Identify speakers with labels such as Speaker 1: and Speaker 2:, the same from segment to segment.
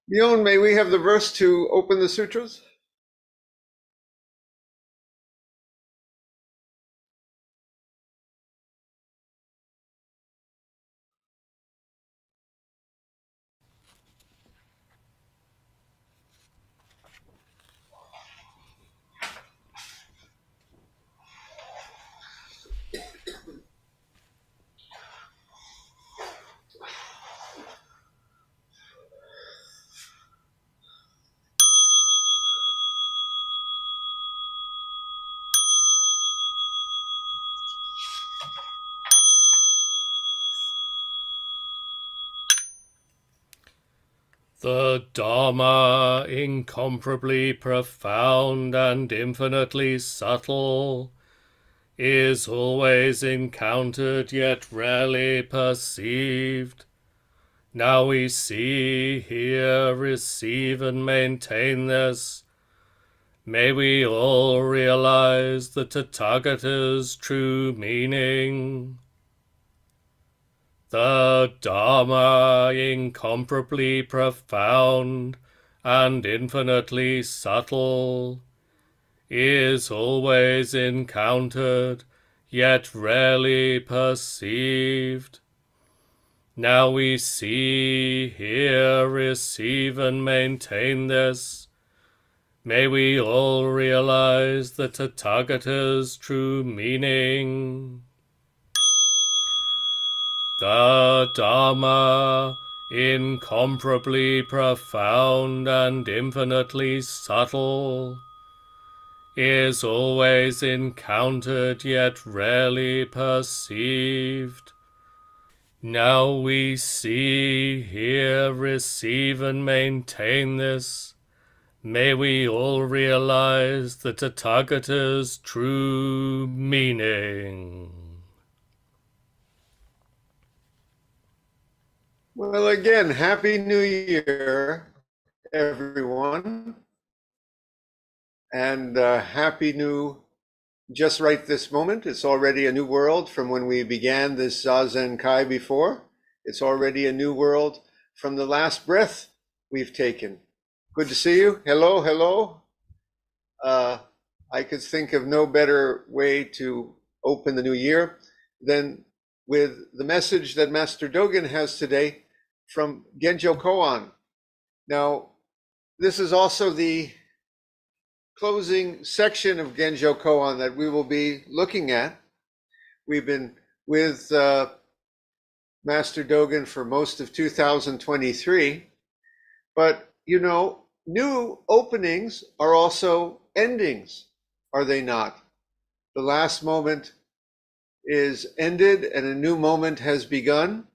Speaker 1: Bjorn, may we have the verse to open the sutras?
Speaker 2: The Dharma, incomparably profound and infinitely subtle, is always encountered yet rarely perceived. Now we see, hear, receive, and maintain this. May we all realize the Tathagata's true meaning. The Dharma, incomparably profound and infinitely subtle, is always encountered, yet rarely perceived. Now we see, hear, receive, and maintain this. May we all realize the Tathagata's true meaning. The Dharma, incomparably profound and infinitely subtle, is always encountered yet rarely perceived. Now we see, hear, receive, and maintain this. May we all realize the Tathagata's true meaning.
Speaker 1: Well, again, Happy New Year, everyone. And happy new, just right this moment. It's already a new world from when we began this Zazen Kai before. It's already a new world from the last breath we've taken. Good to see you. Hello, hello. I could think of no better way to open the new year than with the message that Master Dogen has today from Genjokoan. Now, this is also the closing section of Genjokoan that we will be looking at. We've been with Master Dogen for most of 2023, but you know, new openings are also endings, are they not? The last moment is ended and a new moment has begun.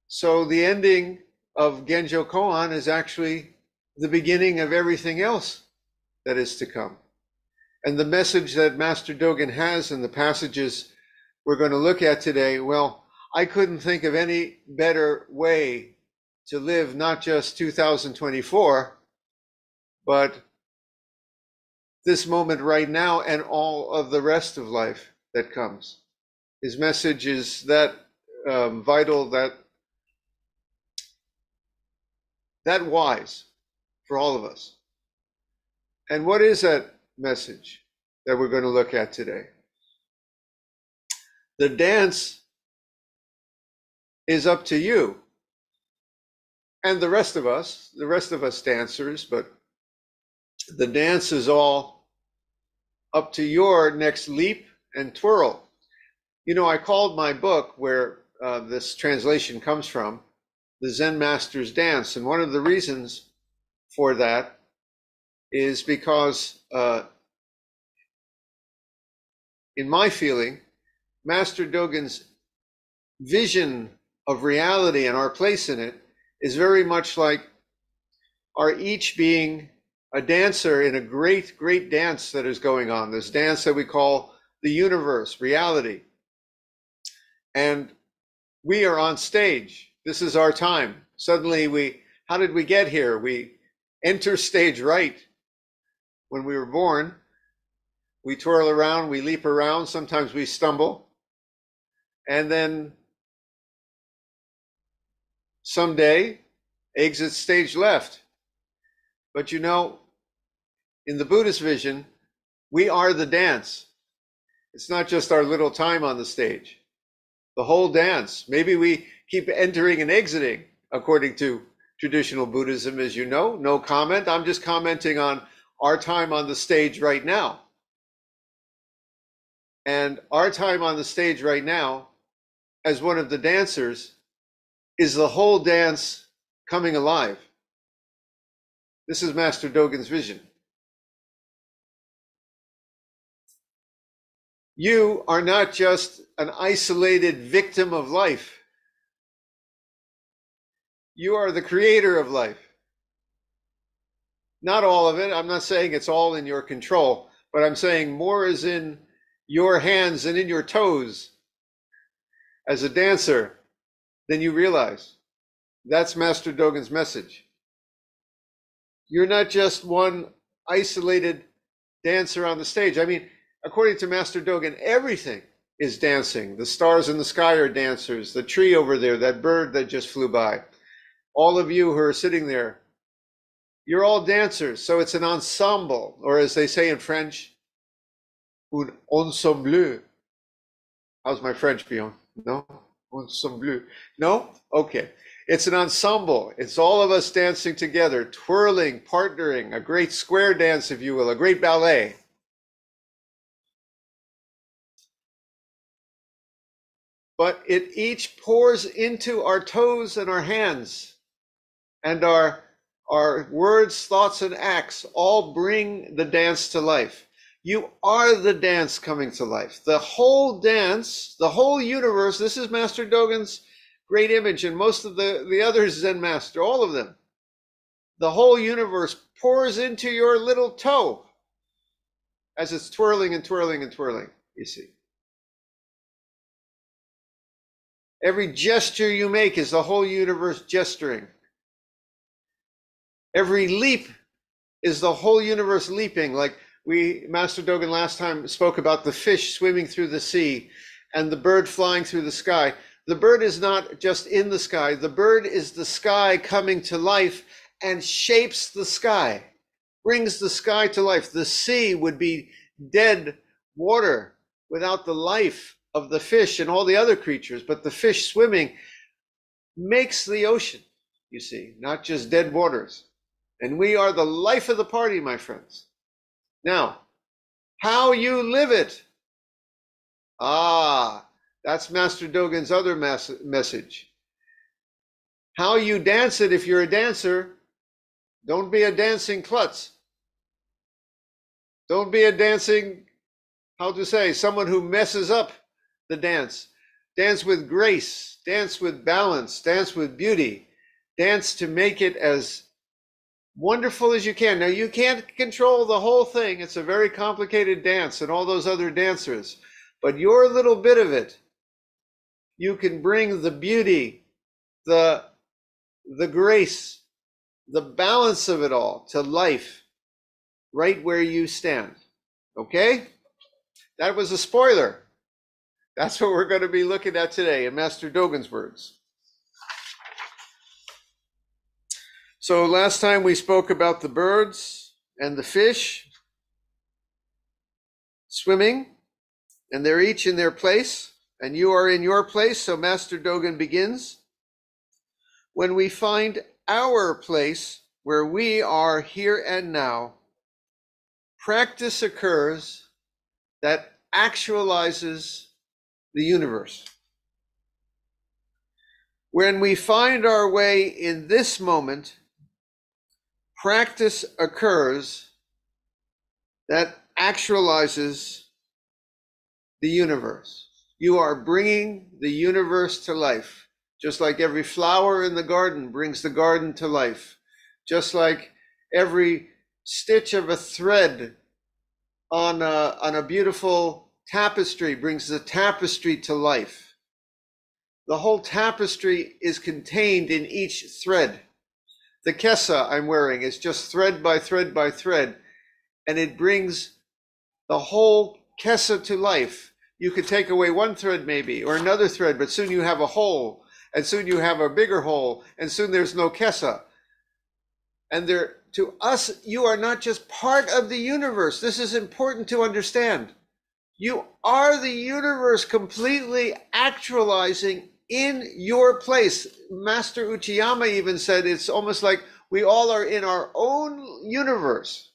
Speaker 1: So the ending of Genjokoan is actually the beginning of everything else that is to come. And the message that Master Dogen has in the passages we're going to look at today, well, I couldn't think of any better way to live not just 2024, but this moment right now and all of the rest of life that comes. His message is that vital, that wise for all of us. And what is that message that we're going to look at today? The dance is up to you and the rest of us dancers, but the dance is all up to your next leap and twirl. You know, I called my book, where this translation comes from, The Zen Master's Dance. And one of the reasons for that is because, in my feeling, Master Dogen's vision of reality and our place in it is very much like our each being a dancer in a great, great dance that is going on, this dance that we call the universe, reality. And we are on stage. This is our time. Suddenly how did we get here? We enter stage right. When we were born, we twirl around, we leap around, sometimes we stumble. And then someday exit stage left. But you know, in the Buddhist vision, we are the dance. It's not just our little time on the stage. The whole dance. Maybe we keep entering and exiting according to traditional Buddhism, as you know. No comment. I'm just commenting on our time on the stage right now. And our time on the stage right now, as one of the dancers, is the whole dance coming alive. This is Master Dogen's vision. You are not just an isolated victim of life. You are the creator of life. Not all of it. I'm not saying it's all in your control, but I'm saying more is in your hands and in your toes as a dancer than you realize. That's Master Dogen's message. You're not just one isolated dancer on the stage. I mean, according to Master Dogen, everything is dancing. The stars in the sky are dancers. The tree over there, that bird that just flew by. All of you who are sitting there, you're all dancers. So it's an ensemble, or as they say in French, un ensemble. How's my French, Bjorn? No? Ensemble. No? Okay. It's an ensemble. It's all of us dancing together, twirling, partnering, a great square dance, if you will, a great ballet. But it each pours into our toes and our hands, and our words, thoughts, and acts all bring the dance to life. You are the dance coming to life. The whole dance, the whole universe, this is Master Dogen's great image, and most of the other Zen master, all of them. The whole universe pours into your little toe as it's twirling and twirling and twirling, you see. Every gesture you make is the whole universe gesturing. Every leap is the whole universe leaping. Like Master Dogen last time spoke about the fish swimming through the sea and the bird flying through the sky. The bird is not just in the sky. The bird is the sky coming to life and shapes the sky, brings the sky to life. The sea would be dead water without the life of the fish and all the other creatures, but the fish swimming makes the ocean, you see, not just dead waters. And we are the life of the party, my friends. Now, how you live it. That's Master Dogen's other message. How you dance it, if you're a dancer, don't be a dancing klutz. Don't be a dancing, someone who messes up the dance. Dance with grace, dance with balance, dance with beauty. Dance to make it as wonderful as you can. Now, you can't control the whole thing. It's a very complicated dance and all those other dancers. But your little bit of it, you can bring the beauty, the grace, the balance of it all to life right where you stand. Okay? That was a spoiler. That's what we're going to be looking at today in Master Dogen's words. So last time we spoke about the birds and the fish swimming, and they're each in their place, and you are in your place. So Master Dogen begins. When we find our place where we are here and now, practice occurs that actualizes the universe. When we find our way in this moment, practice occurs that actualizes the universe. You are bringing the universe to life, just like every flower in the garden brings the garden to life, just like every stitch of a thread on a beautiful tapestry brings the tapestry to life. The whole tapestry is contained in each thread. The kesa I'm wearing is just thread by thread by thread, and it brings the whole kesa to life. You could take away one thread maybe, or another thread, but soon you have a whole. and soon you have a bigger hole, and soon there's no kesa. And there, to us, you are not just part of the universe. This is important to understand. You are the universe completely actualizing in your place. Master Uchiyama even said it's almost like we all are in our own universe.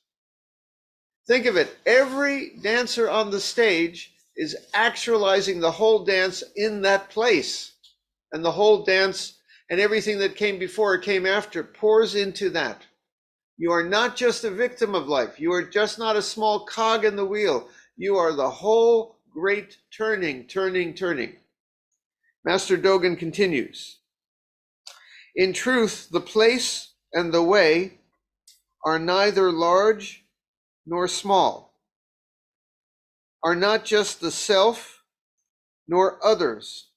Speaker 1: Think of it, every dancer on the stage is actualizing the whole dance in that place. And the whole dance and everything that came before or came after pours into that. You are not just a victim of life. You are just not a small cog in the wheel. You are the whole great turning. Master Dogen continues. In truth, the place and the way are neither large nor small, are not just the self nor others.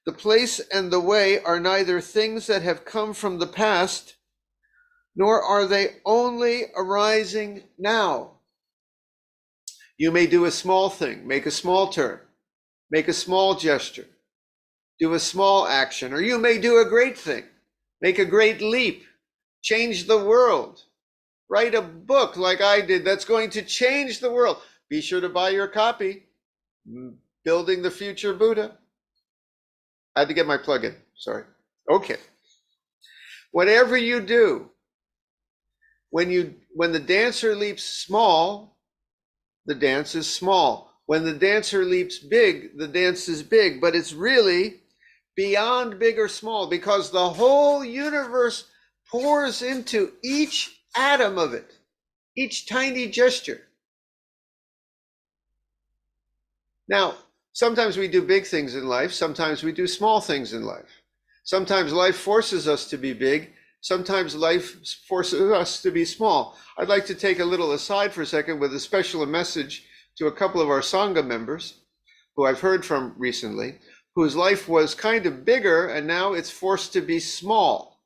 Speaker 1: The place and the way are neither things that have come from the past, nor are they only arising now. You may do a small thing, make a small turn, make a small gesture, do a small action, or you may do a great thing, make a great leap, change the world, write a book like I did that's going to change the world. Be sure to buy your copy, Building the Future Buddha. I had to get my plug in, sorry. Okay. Whatever you do, when the dancer leaps small, the dance is small. When the dancer leaps big, the dance is big, but it's really beyond big or small because the whole universe pours into each atom of it, each tiny gesture. Now, sometimes we do big things in life, sometimes we do small things in life. Sometimes life forces us to be big, sometimes life forces us to be small. I'd like to take a little aside for a second with a special message to a couple of our Sangha members who I've heard from recently, whose life was kind of bigger and now it's forced to be small,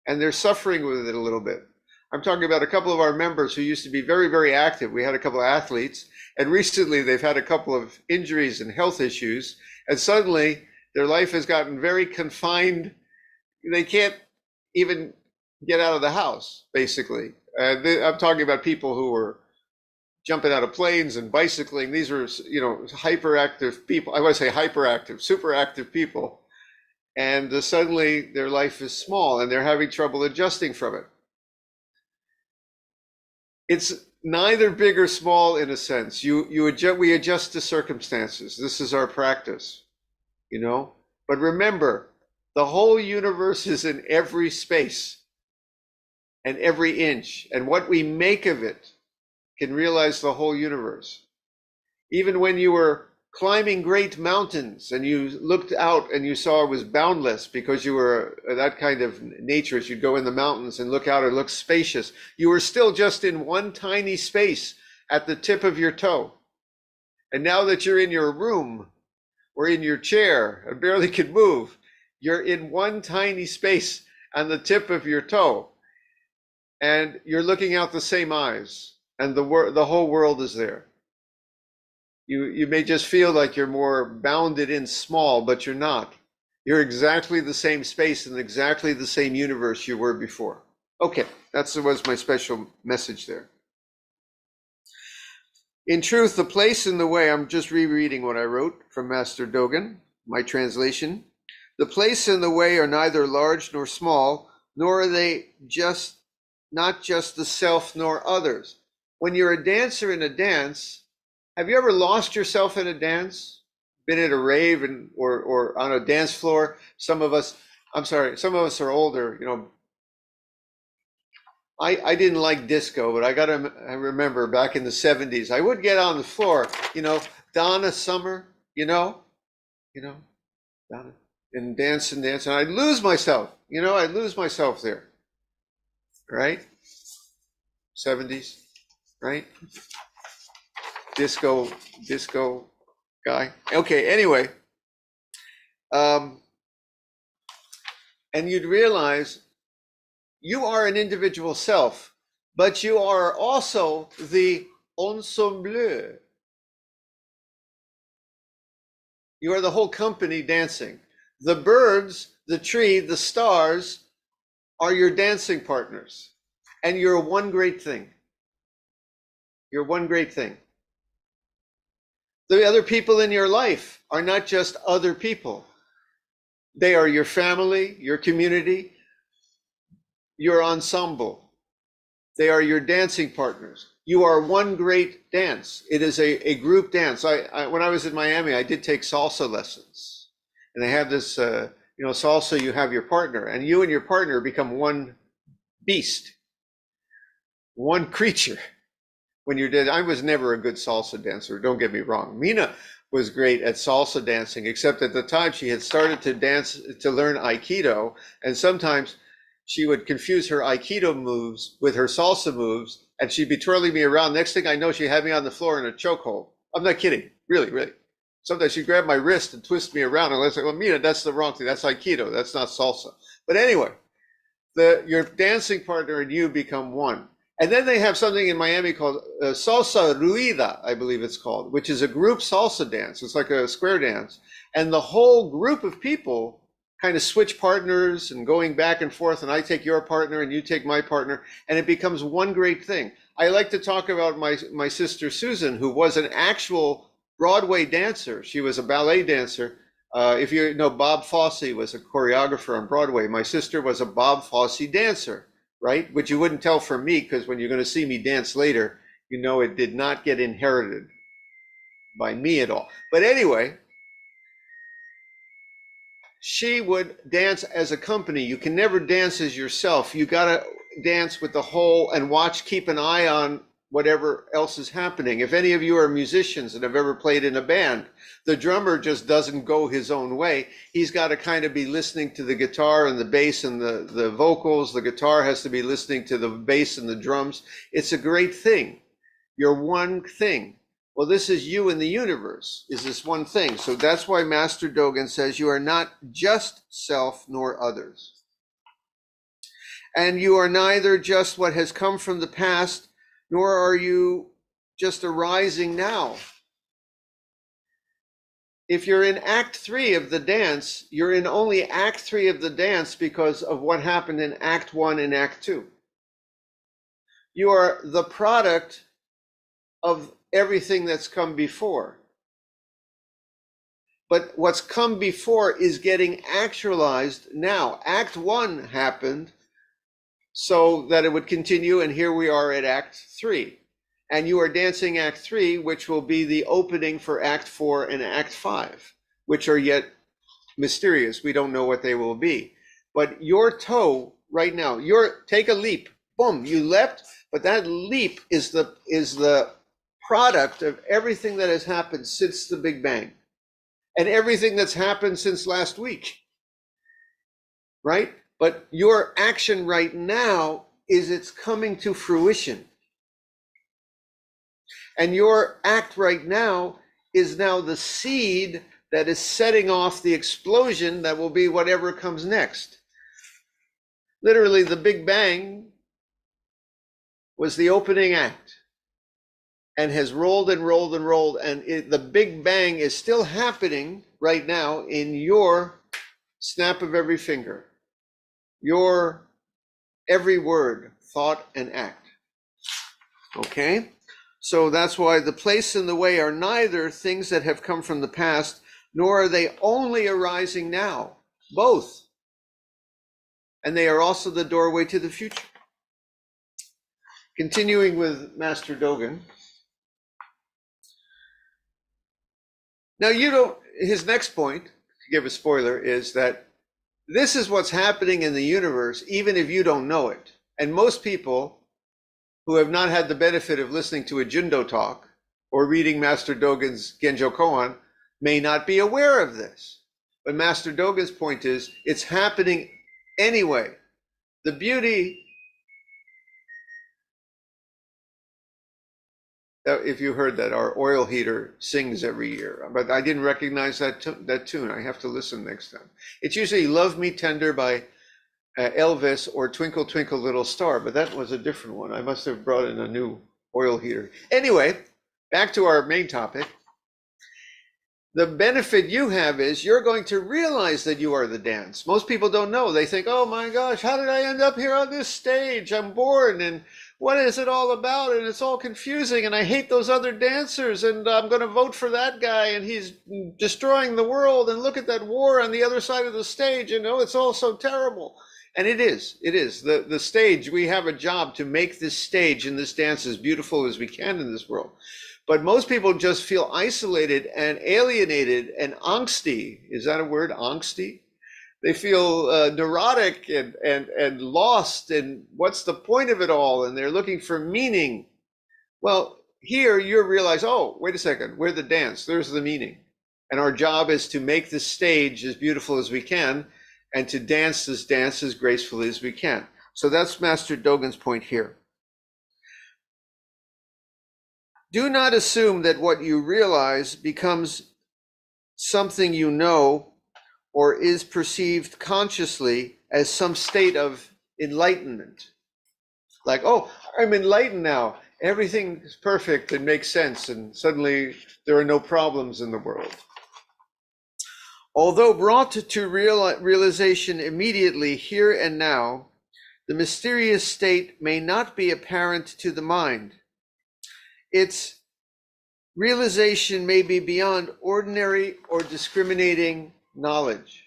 Speaker 1: and they're suffering with it a little bit. I'm talking about a couple of our members who used to be very, very active. We had a couple of athletes, and recently they've had a couple of injuries and health issues, and suddenly their life has gotten very confined. They can't even get out of the house, basically. I'm talking about people who were jumping out of planes and bicycling. These are, hyperactive people. I want to say hyperactive, super active people. And suddenly their life is small and they're having trouble adjusting from it. It's neither big or small in a sense. We adjust to circumstances. This is our practice, But remember, the whole universe is in every space and every inch, and what we make of it can realize the whole universe. Even when you were climbing great mountains and you looked out and you saw it was boundless because you were that kind of nature, as you'd go in the mountains and look out and look spacious, you were still just in one tiny space at the tip of your toe. And now that you're in your room or in your chair and barely can move, you're in one tiny space on the tip of your toe, and you're looking out the same eyes, and the whole world is there. You may just feel like you're more bounded in small, but you're not. You're exactly the same space and exactly the same universe you were before. Okay, that was my special message there. In truth, the place and the way, I'm just rereading what I wrote from Master Dogen, my translation. The place and the way are neither large nor small, nor are they not just the self nor others. When you're a dancer in a dance, have you ever lost yourself in a dance? Been at a rave or on a dance floor? Some of us are older, I didn't like disco, but I remember back in the 70s, I would get on the floor, Donna Summer, Donna, and dance, and I'd lose myself, I'd lose myself there, right? 70s, right? Disco guy. Okay, anyway. And you'd realize you are an individual self, but you are also the ensemble. You are the whole company dancing. The birds, the tree, the stars are your dancing partners. And you're one great thing. You're one great thing. The other people in your life are not just other people. They are your family, your community, your ensemble. They are your dancing partners. You are one great dance. It is a group dance. When I was in Miami, I did take salsa lessons. And they have this, salsa, you have your partner. And you and your partner become one beast, one creature. When you're dead, I was never a good salsa dancer. Don't get me wrong. Mina was great at salsa dancing, except at the time she had started to dance, to learn Aikido. And sometimes she would confuse her Aikido moves with her salsa moves, and she'd be twirling me around. Next thing I know, she had me on the floor in a chokehold. I'm not kidding. Really, really. Sometimes she'd grab my wrist and twist me around. And I was like, well, Mina, that's the wrong thing. That's Aikido. That's not salsa. But anyway, your dancing partner and you become one. And then they have something in Miami called salsa ruida, I believe it's called, which is a group salsa dance. It's like a square dance. And the whole group of people kind of switch partners and going back and forth, and I take your partner and you take my partner, and it becomes one great thing. I like to talk about my sister Susan, who was an actual Broadway dancer. She was a ballet dancer. If you know, Bob Fosse was a choreographer on Broadway. My sister was a Bob Fosse dancer, right? Which you wouldn't tell from me, because when you're going to see me dance later, you know it did not get inherited by me at all. But anyway, she would dance as a company. You can never dance as yourself. You got to dance with the whole and watch, keep an eye on whatever else is happening. If any of you are musicians and have ever played in a band, the drummer just doesn't go his own way. He's got to kind of be listening to the guitar and the bass and the vocals. The guitar has to be listening to the bass and the drums. It's a great thing. You're one thing. Well, this is you in the universe, is this one thing. So that's why Master Dogen says you are not just self nor others. And you are neither just what has come from the past, nor are you just arising now. If you're in Act 3 of the dance, you're in only Act 3 of the dance because of what happened in Act 1 and Act 2. You are the product of everything that's come before. But what's come before is getting actualized now. Act 1 happened so that it would continue, and here we are at Act 3. And you are dancing Act 3, which will be the opening for Act 4 and Act 5, which are yet mysterious. We don't know what they will be. But your toe right now, take a leap, boom, you leapt, but that leap is the product of everything that has happened since the Big Bang and everything that's happened since last week, right? But your action right now it's coming to fruition. And your act right now is now the seed that is setting off the explosion that will be whatever comes next. Literally, the Big Bang was the opening act and has rolled and rolled and rolled. And the Big Bang is still happening right now in your snap of every finger, your every word, thought, and act. Okay? So that's why the place and the way are neither things that have come from the past, nor are they only arising now. Both. And they are also the doorway to the future. Continuing with Master Dogen. Now, his next point, to give a spoiler, is that this is what's happening in the universe, even if you don't know it. And most people who have not had the benefit of listening to a Jundo talk or reading Master Dogen's Genjokoan may not be aware of this. But Master Dogen's point is, it's happening anyway. The beauty, if you heard that, our oil heater sings every year, but I didn't recognize that tune. I have to listen next time. It's usually Love Me Tender by Elvis or Twinkle Twinkle Little Star, but that was a different one. I must have brought in a new oil heater. Anyway, back to our main topic. The benefit you have is you're going to realize that you are the dance. Most people don't know. They think, oh my gosh, how did I end up here on this stage? I'm bored, and what is it all about? And it's all confusing, and I hate those other dancers, and I'm going to vote for that guy, and he's destroying the world, and look at that war on the other side of the stage, and oh, it's all so terrible. And it is. The stage, we have a job to make this stage and this dance as beautiful as we can in this world. But most people just feel isolated and alienated and angsty. Is that a word, angsty? They feel neurotic and lost, and what's the point of it all? And they're looking for meaning. Well, here you realize, oh, wait a second, we're the dance, there's the meaning. And our job is to make the stage as beautiful as we can and to dance this dance as gracefully as we can. So that's Master Dogen's point here. Do not assume that what you realize becomes something you know or is perceived consciously as some state of enlightenment. Like, oh, I'm enlightened now. Everything is perfect and makes sense, and suddenly there are no problems in the world. Although brought to realization immediately here and now, the mysterious state may not be apparent to the mind. Its realization may be beyond ordinary or discriminating knowledge.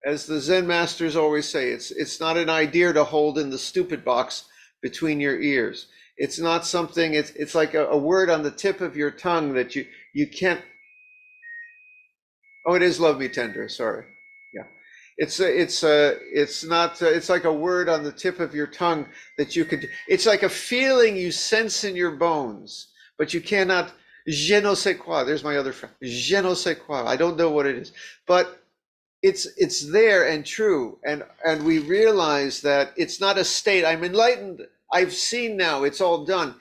Speaker 1: As the Zen masters always say, it's not an idea to hold in the stupid box between your ears. It's not something, it's like a word on the tip of your tongue that you can't. Oh, it is love me tender, sorry. Yeah. It's like a word on the tip of your tongue that you could, it's like a feeling you sense in your bones, but you cannot, je ne sais quoi, there's my other friend, je ne sais quoi, I don't know what it is, but it's there and true, and we realize that it's not a state, I'm enlightened, I've seen now, it's all done.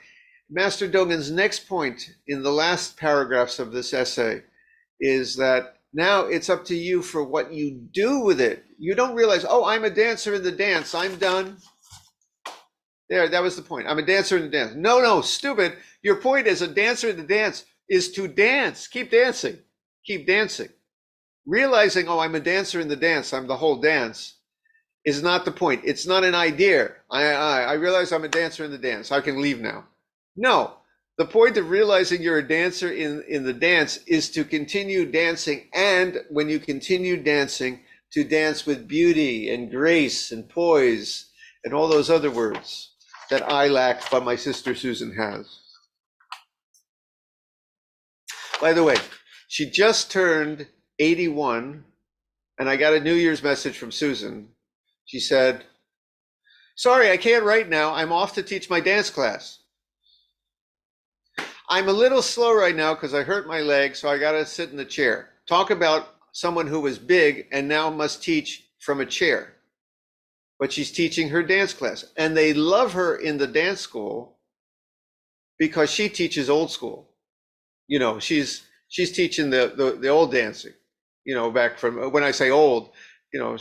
Speaker 1: Master Dogen's next point in the last paragraphs of this essay is that now it's up to you for what you do with it. You don't realize, oh, I'm a dancer in the dance, I'm done. There, that was the point. I'm a dancer in the dance. No, stupid. Your point as a dancer in the dance is to dance. Keep dancing. Keep dancing. Realizing, oh, I'm a dancer in the dance, I'm the whole dance, is not the point. It's not an idea. I realize I'm a dancer in the dance. I can leave now. No. The point of realizing you're a dancer in the dance is to continue dancing, and when you continue dancing, to dance with beauty and grace and poise and all those other words that I lack, but my sister Susan has. By the way, she just turned 81, and I got a New Year's message from Susan. She said, sorry, I can't right now. I'm off to teach my dance class. I'm a little slow right now because I hurt my leg, so I got to sit in the chair. Talk about someone who was big and now must teach from a chair. But she's teaching her dance class. And they love her in the dance school because she teaches old school. You know, she's teaching the old dancing, you know, back from, when I say old, you know,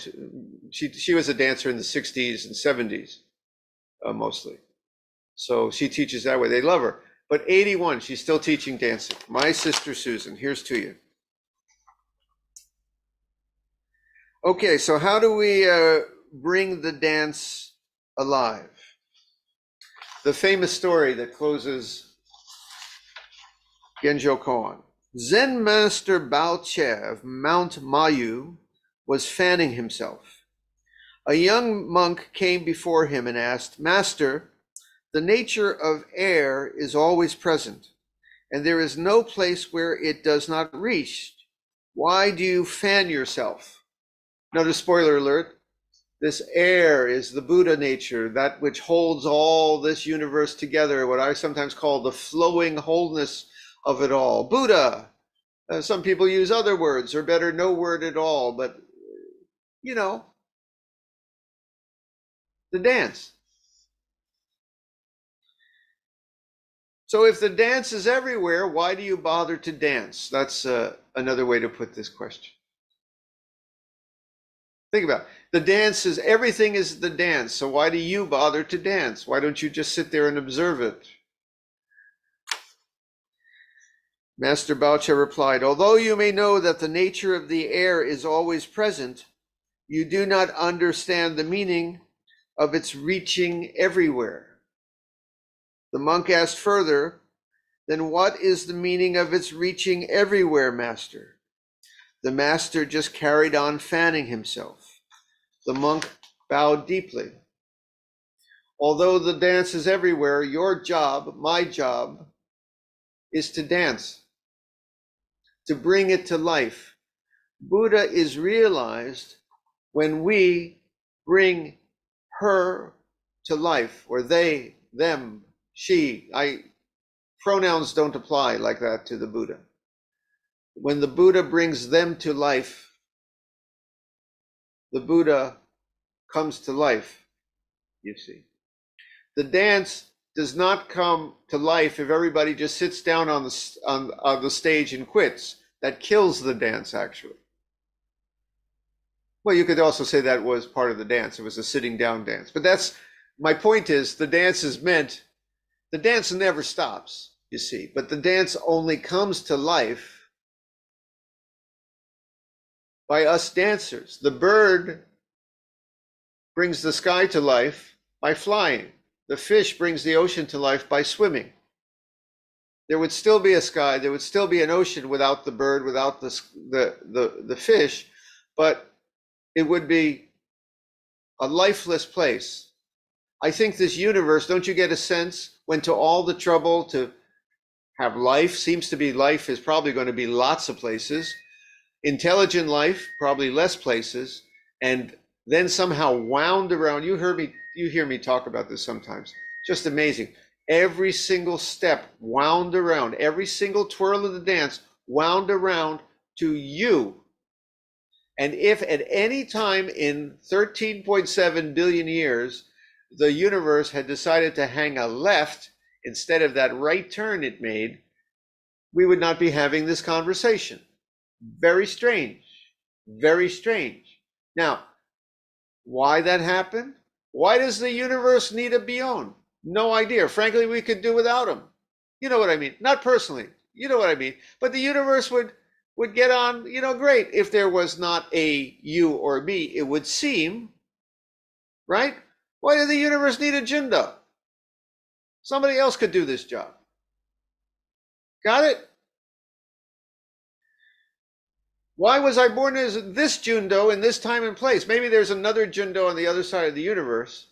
Speaker 1: she was a dancer in the 60s and 70s, mostly. So she teaches that way. They love her. But 81, she's still teaching dancing. My sister Susan, here's to you. Okay, so how do we bring the dance alive? The famous story that closes Genjokoan. Zen master Bao Che of Mount Mayu was fanning himself. A young monk came before him and asked, Master, the nature of air is always present, and there is no place where it does not reach. Why do you fan yourself? Notice, spoiler alert, this air is the Buddha nature, that which holds all this universe together, what I sometimes call the flowing wholeness of it all. Buddha. Some people use other words, or better, no word at all, but, you know, the dance. So if the dance is everywhere, why do you bother to dance? That's another way to put this question. Think about it. The dance is, everything is the dance. So why do you bother to dance? Why don't you just sit there and observe it? Master Baocha replied, although you may know that the nature of the air is always present, you do not understand the meaning of its reaching everywhere. The monk asked further, then what is the meaning of its reaching everywhere, Master? The master just carried on fanning himself. The monk bowed deeply. Although the dance is everywhere, your job, my job, is to dance, to bring it to life. Buddha is realized when we bring her to life, or they, them, she. Pronouns don't apply like that to the Buddha. When the Buddha brings them to life, the Buddha comes to life, you see. The dance does not come to life if everybody just sits down on the stage and quits. That kills the dance, actually. Well, you could also say that was part of the dance. It was a sitting down dance. But that's, my point is, the dance is meant, the dance never stops, you see. But the dance only comes to life by us dancers. The bird brings the sky to life by flying. The fish brings the ocean to life by swimming. There would still be a sky, there would still be an ocean without the bird, without the fish, but it would be a lifeless place. I think this universe, don't you get a sense, went to all the trouble to have life? Seems to be life is probably going to be lots of places. Intelligent life, probably less places, and then somehow wound around. You hear me talk about this sometimes. Just amazing. Every single step wound around, every single twirl of the dance wound around to you. And if at any time in 13.7 billion years, the universe had decided to hang a left instead of that right turn it made, we would not be having this conversation. Very strange, very strange. Now, why that happened? Why does the universe need a Beyond? No idea. Frankly, we could do without him. You know what I mean? Not personally. You know what I mean? But the universe would get on, great. If there was not a you or me, it would seem, right? Why did the universe need a Jundo? Somebody else could do this job. Got it? Why was I born as this Jundo in this time and place? Maybe there's another Jundo on the other side of the universe.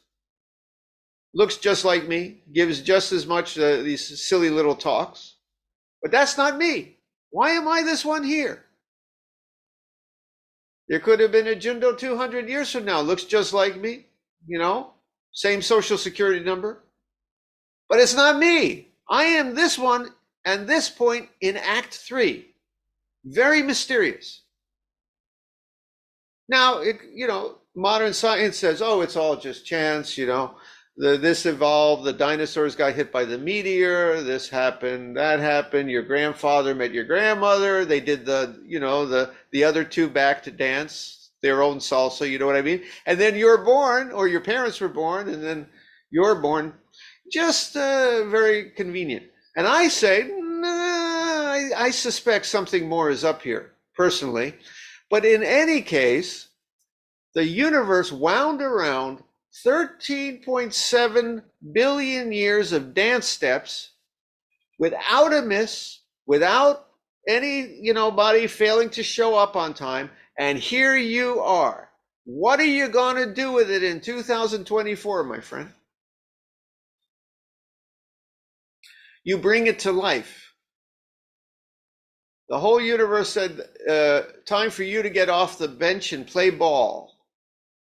Speaker 1: Looks just like me, gives just as much these silly little talks. But that's not me. Why am I this one here? There could have been a Jundo 200 years from now. Looks just like me, same social security number. But it's not me. I am this one and this point in Act 3. Very mysterious. Now, modern science says, oh, it's all just chance, this evolved, the dinosaurs got hit by the meteor, this happened, that happened, your grandfather met your grandmother, they did the other two back to dance their own salsa, you know what I mean? And then you're born, or your parents were born, and then you're born. Just very convenient. And I say, I suspect something more is up here, personally. But in any case, the universe wound around 13.7 billion years of dance steps without a miss, without any, body failing to show up on time. And here you are. What are you going to do with it in 2024, my friend? You bring it to life. The whole universe said, time for you to get off the bench and play ball.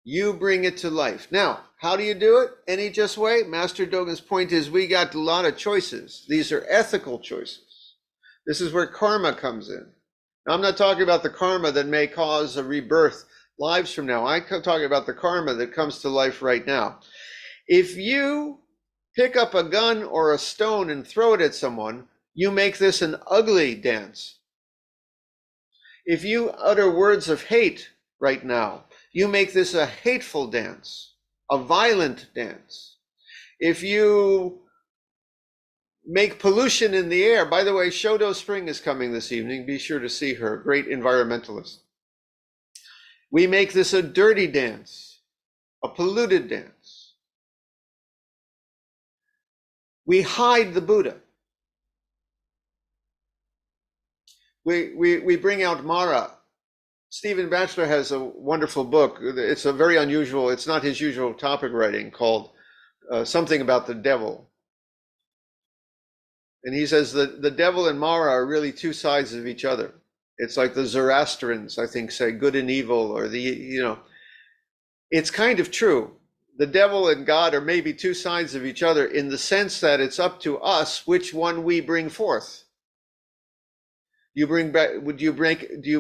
Speaker 1: You bring it to life. Now, how do you do it? Any just way? Master Dogen's point is we got a lot of choices. These are ethical choices. This is where karma comes in. Now, I'm not talking about the karma that may cause a rebirth lives from now. I'm talking about the karma that comes to life right now. If you pick up a gun or a stone and throw it at someone, you make this an ugly dance. If you utter words of hate right now, you make this a hateful dance, a violent dance. If you make pollution in the air. By the way, Shodo Spring is coming this evening. Be sure to see her, great environmentalist. We make this a dirty dance, a polluted dance. We hide the Buddha. We bring out Mara. Stephen Batchelor has a wonderful book. It's a very unusual, it's not his usual topic writing, called Something About the Devil. And he says that the devil and Mara are really two sides of each other. It's like the Zoroastrians, I think, say good and evil, or it's kind of true. The devil and God are maybe two sides of each other in the sense that it's up to us which one we bring forth. Do you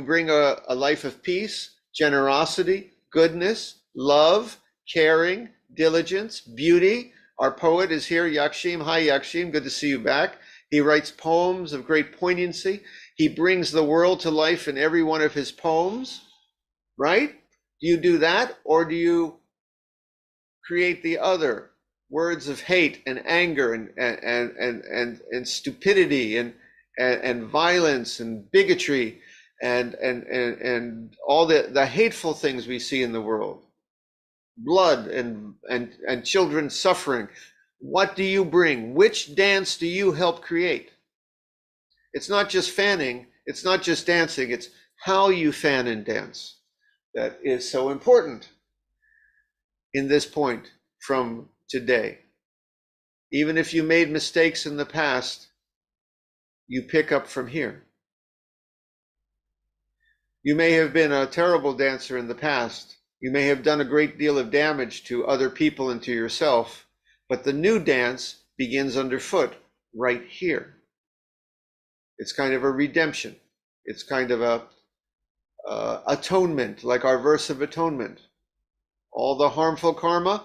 Speaker 1: bring a life of peace, generosity, goodness, love, caring, diligence, beauty? Our poet is here, Yakshim. Hi, Yakshim. Good to see you back. He writes poems of great poignancy. He brings the world to life in every one of his poems, right? Do you do that, or do you create the other? Words of hate and anger and stupidity and violence and bigotry and all the hateful things we see in the world, blood and children suffering. What do you bring? Which dance do you help create? It's not just fanning, it's not just dancing, it's how you fan and dance that is so important in this point from today. Even if you made mistakes in the past, you pick up from here. You may have been a terrible dancer in the past. You may have done a great deal of damage to other people and to yourself, but the new dance begins underfoot right here. It's kind of a redemption. It's kind of a atonement, like our verse of atonement. All the harmful karma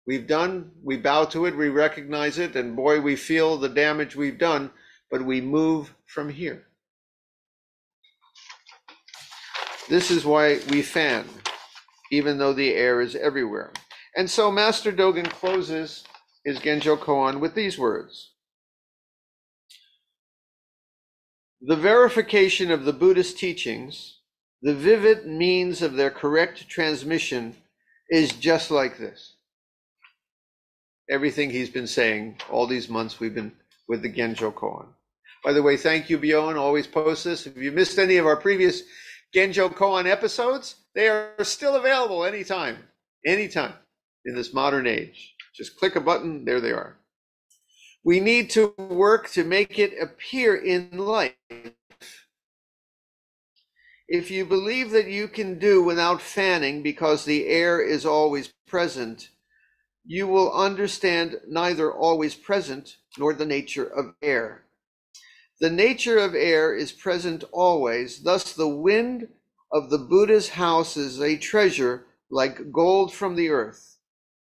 Speaker 1: we've done, we bow to it, we recognize it, and boy, we feel the damage we've done, but we move from here. This is why we fan, even though the air is everywhere. And so Master Dogen closes his Genjokoan with these words. The verification of the Buddhist teachings, the vivid means of their correct transmission, is just like this. Everything he's been saying all these months we've been with the Genjokoan. By the way, thank you, Bjorn. Always post this. If you missed any of our previous Genjokoan episodes, they are still available anytime in this modern age. Just click a button, there they are. We need to work to make it appear in life. If you believe that you can do without fanning because the air is always present, you will understand neither always present nor the nature of air. The nature of air is present always, thus the wind of the Buddha's house is a treasure like gold from the earth,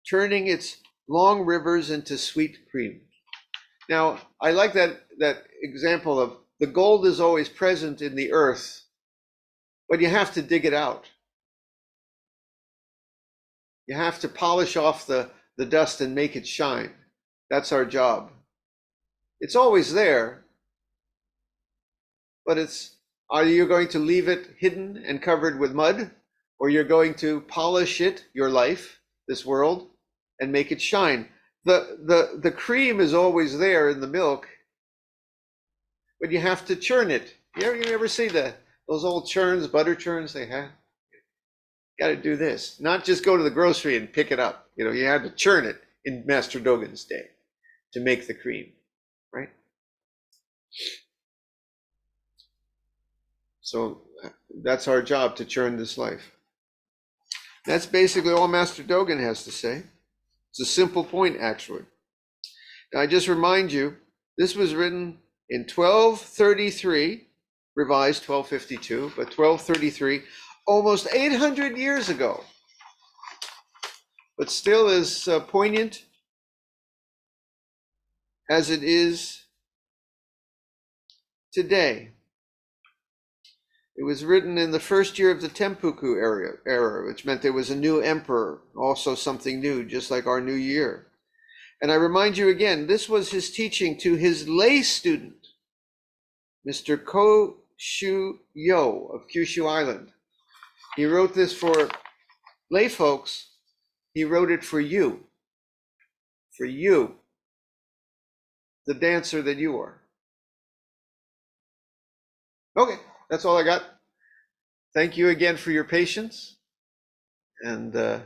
Speaker 1: turning its long rivers into sweet cream. Now, I like that example of the gold is always present in the earth, but you have to dig it out. You have to polish off the dust and make it shine. That's our job. It's always there, but are you going to leave it hidden and covered with mud, or you're going to polish it, your life, this world, and make it shine? The cream is always there in the milk, but you have to churn it. You ever see those old churns, butter churns they have? You got to do this, not just go to the grocery and pick it up. You had to churn it in Master Dogen's day to make the cream, right? So that's our job, to churn this life. That's basically all Master Dogen has to say. It's a simple point, actually. Now, I just remind you, this was written in 1233, revised 1252, but 1233, almost 800 years ago, but still as poignant as it is today. It was written in the first year of the Tempuku era, which meant there was a new emperor, also something new, just like our new year. And I remind you again, this was his teaching to his lay student, Mr. Ko Shu Yo of Kyushu Island. He wrote this for lay folks. He wrote it for you, the dancer that you are. Okay, that's all I got. Thank you again for your patience. And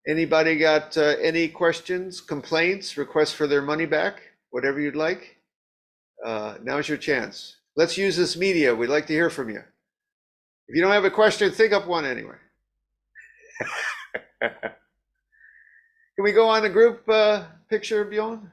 Speaker 1: anybody got any questions, complaints, requests for their money back, whatever you'd like? Now's your chance. Let's use this media. We'd like to hear from you. If you don't have a question, think up one anyway. Can we go on a group picture, Bjorn?